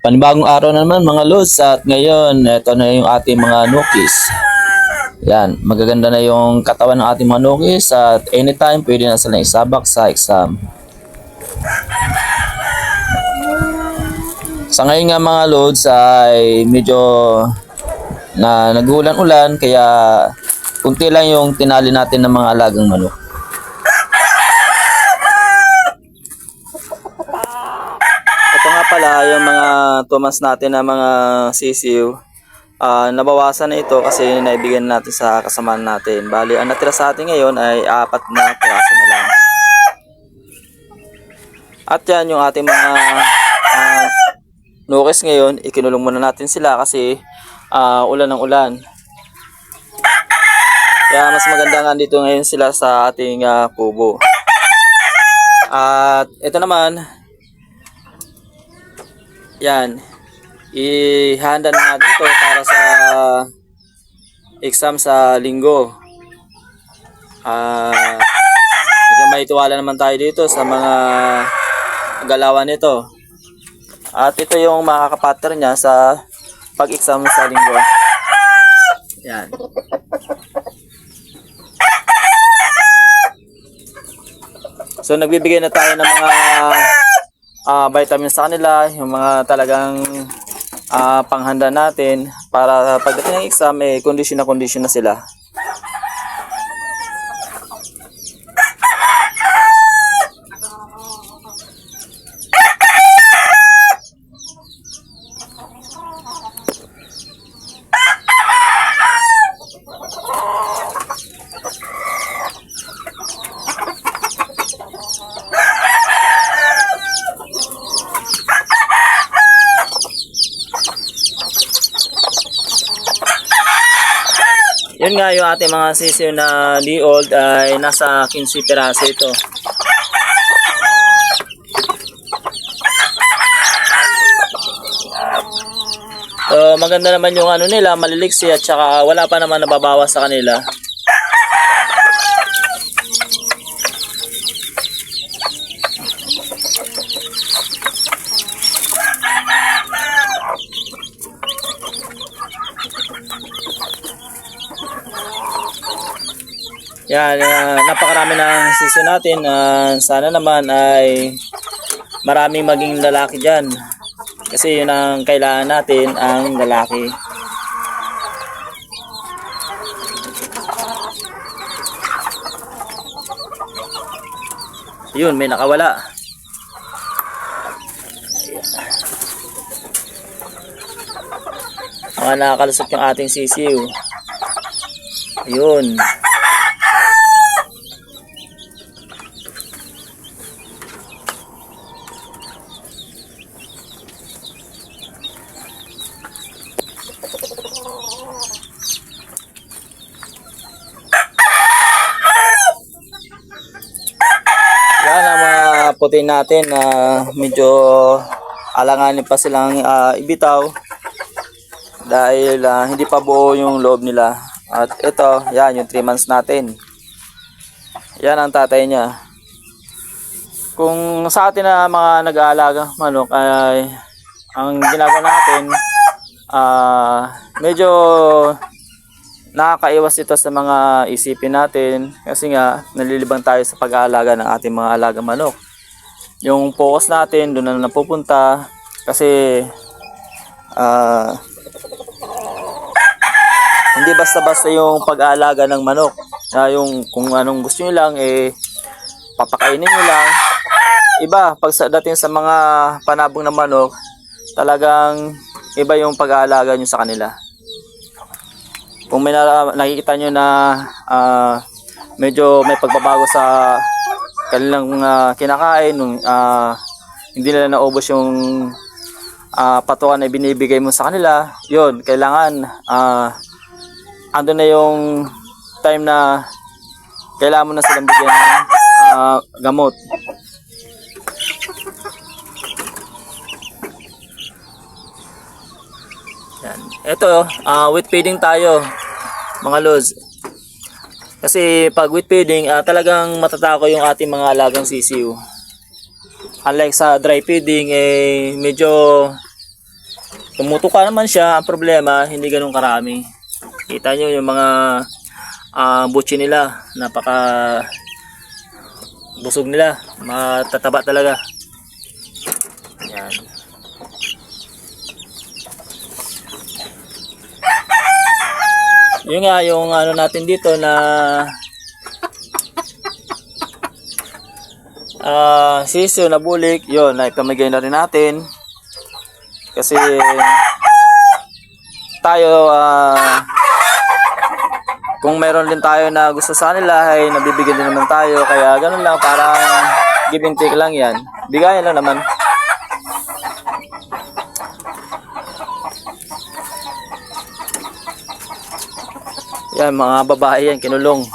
Panibagong araw na naman mga lods at ngayon ito na yung ating mga nukis. Yan, magaganda na yung katawan ng ating mga nukis at anytime pwede na silang isabak sa exam. Sa ngayon nga mga lods ay medyo na nag-ulan-ulan kaya kunti lang yung tinali natin ng mga alagang manok. Ito nga pala yung mga tumas natin na mga sisiw. Nabawasan na ito kasi naibigyan natin sa kasamaan natin. Bali, ang natira sa atin ngayon ay 4 na piraso na lang. At yan yung ating mga nukis ngayon. Ikinulong muna natin sila kasi ulan ng ulan. Kaya mas maganda nga dito ngayon sila sa ating kubo. At ito naman, yan, ihanda na natin ito para sa exam sa linggo. Medyo may tiwala naman tayo dito sa mga galawan nito. At ito yung makakapattern niya sa pag-exam sa linggo. Yan. So nagbibigay na tayo ng mga vitamins sa kanila, yung mga talagang panghanda natin para pagdating ng exam condition na sila. Yun nga yung ating mga sisiw na di old ay nasa 15 piraso ito. So maganda naman yung ano nila, maliliksi at saka wala pa naman nababawas sa kanila. Yan, napakarami ng sisiw natin. Sana naman ay maraming maging lalaki dyan. Kasi yun ang kailangan natin, ang lalaki. Yun, may nakawala. Mga nakakalusot yung ating sisiw. Ayun. Yan ang mga puti natin na medyo alanganin pa silang ibitaw dahil hindi pa buo yung loob nila. At ito, yan yung 3 months natin. Yan ang tatay niya. Kung sa atin na mga nag-aalaga manok ay ang ginagawa natin medyo nakakaiwas ito sa mga isipin natin kasi nga nalilibang tayo sa pag-aalaga ng ating mga alaga manok. Yung focus natin doon na napupunta kasi hindi basta-basta yung pag-aalaga ng manok. Yung kung anong gusto nyo lang papakainin nyo lang. Iba pag dating sa mga panabong ng manok, talagang iba yung pag-aalaga nyo sa kanila. Kung may nakikita nyo na medyo may pagbabago sa kanilang kinakain, hindi nila naubos yung patukan na binibigay mo sa kanila, yun, kailangan ando na yung time na kailangan mo na silang bigyan ng gamot. Yan. Ito, wheat feeding tayo mga lods. Kasi pag wheat feeding, talagang matatako yung ating mga alagang sisiw. Unlike sa dry feeding, medyo Tumutuka naman siya, ang problema hindi ganun karami. Kita nyo yung mga butchi nila, napaka busog nila, matataba talaga. Yan. Yun nga yung ano natin dito na sisyo na bulik, yun, naipamigay na rin natin. Kasi tayo kung meron din tayo na gusto sa nila ay nabibigyan din naman tayo, kaya ganun lang, parang give and take lang yan, bigayan lang naman. Yan, mga babae yan, kinulong.